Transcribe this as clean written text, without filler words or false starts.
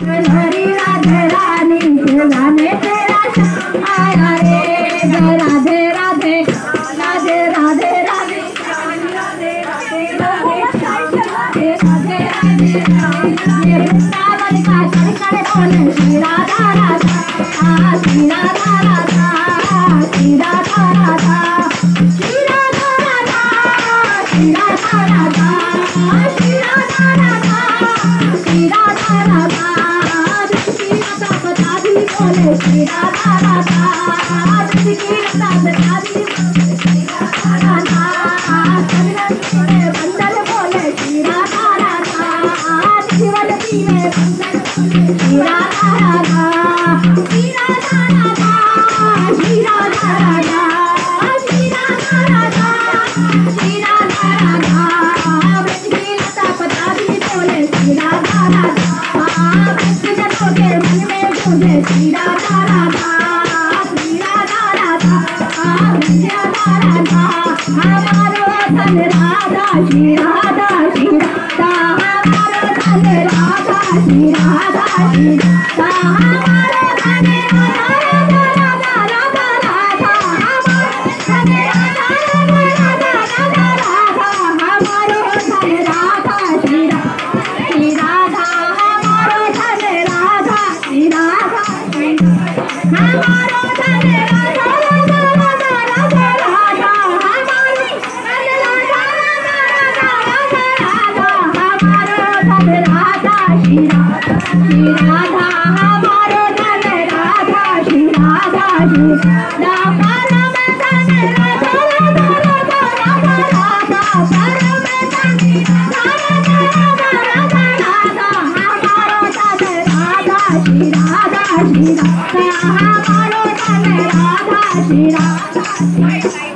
हरी राधे रानी के गाने तेरा श्याम आया रे। राधे राधे राधे राधे राधे राधे राधे राधे राधे राधे वृंदावन का शंकर बोले श्री राधा राधा श्री राधा राधा श्री राधा राधा श्री राधा राधा श्री राधा राधा श्री राधा राधा श्री राधा राधा जिसकी लता बता दी बोले श्री राधा राधा जिसकी लता बता दी बोले श्री राधा राधा संगति में बंधन बोले श्री राधा राधा शिवलती में बंधन बोले श्री राधा राधा श्री राधा राधा श्री राधा राधा श्री राधा राधा श्री राधा राधा जिसकी लता बता दी बोले श्री राधा राधा भक्तजनों के मन में गूंजे श्री राधा राधा श्री राधा राधा श्री राधा राधा हमारो धन राधा श्री राधा श्री राधा हमारो धन राधा श्री राधा श्री राधा हमारो धन राधा राधा राधा राधा हमारो धन राधा राधा राधा राधा हमारो धन राधा श्री राधा हमारो धन राधा श्री राधा हमारो धन राधा राधा राधा राधा राधा हमारो धन राधा राधा राधा राधा हमारो धन राधा श्री राधा हमारो धन राधा श्री राधा श्री राधा परम धन राधा राधा राधा राधा परम धन राधा राधा राधा हमारो धन राधा श्री राधा श्री राधा हमारो धन राधा श्री राधा।